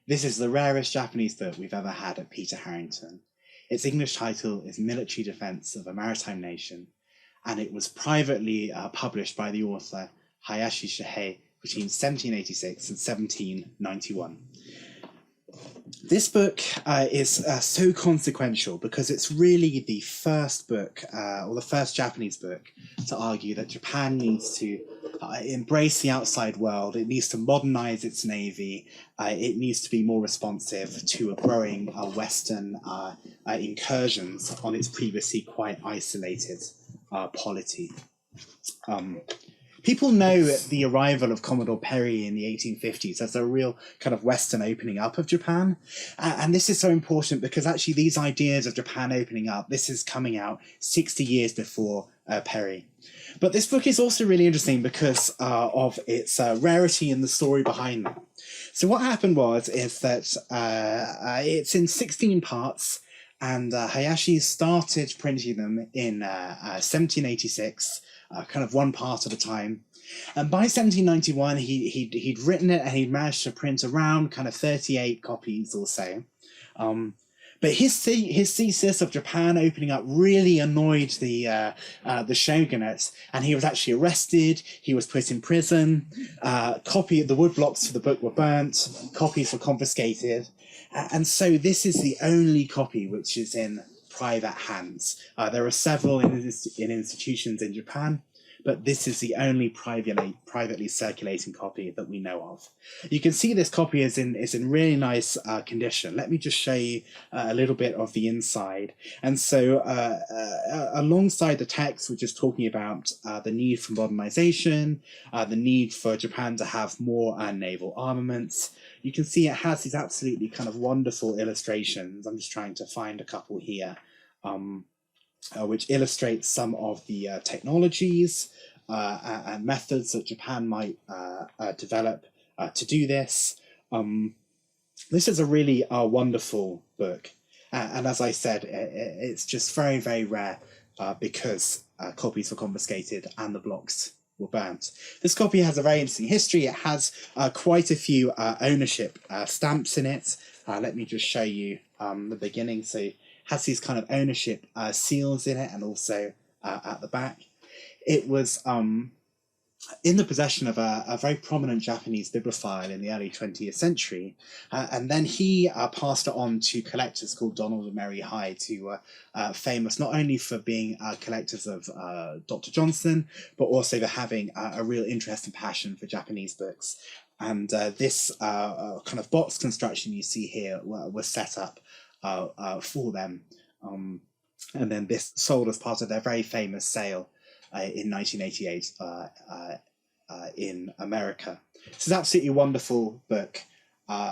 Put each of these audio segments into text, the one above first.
This is the rarest Japanese book we've ever had at Peter Harrington. Its English title is Military Defense of a Maritime Nation, and it was privately published by the author Hayashi Shihei between 1786 and 1791. This book is so consequential because it's really the first book, or the first Japanese book, to argue that Japan needs to embrace the outside world. It needs to modernize its navy. It needs to be more responsive to a growing Western incursions on its previously quite isolated polity. People know the arrival of Commodore Perry in the 1850s as a real kind of Western opening up of Japan. And this is so important because actually these ideas of Japan opening up, this is coming out 60 years before Perry. But this book is also really interesting because of its rarity and the story behind that. So what happened is that it's in 16 parts, and Hayashi started printing them in 1786, kind of one part at a time. And by 1791, he'd written it and he'd managed to print around kind of 38 copies or so. But his thesis of Japan opening up really annoyed the shogunate, and he was actually arrested. He was put in prison. The woodblocks for the book were burnt. Copies were confiscated, and so this is the only copy which is in private hands. There are several in institutions in Japan, but this is the only privately circulating copy that we know of. You can see this copy is in really nice condition. Let me just show you a little bit of the inside. And so alongside the text, we're just talking about the need for modernization, the need for Japan to have more naval armaments. You can see it has these absolutely kind of wonderful illustrations. I'm just trying to find a couple here. Which illustrates some of the technologies and methods that Japan might develop to do this. This is a really wonderful book. And as I said, it's just very, very rare because copies were confiscated and the blocks were burnt. This copy has a very interesting history. It has quite a few ownership stamps in it. Let me just show you the beginning. So has these kind of ownership seals in it, and also at the back. It was in the possession of a very prominent Japanese bibliophile in the early 20th century, and then he passed it on to collectors called Donald and Mary Hyde, who were famous not only for being collectors of Dr. Johnson, but also for having a real interest and passion for Japanese books. And this kind of box construction you see here was set up for them, and then this sold as part of their very famous sale in 1988 in America. This is an absolutely wonderful book,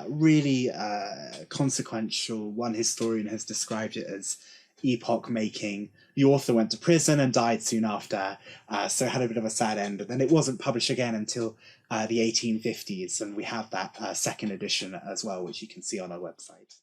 really consequential. One historian has described it as epoch-making. The author went to prison and died soon after, so it had a bit of a sad end. But then it wasn't published again until the 1850s, and we have that second edition as well, which you can see on our website.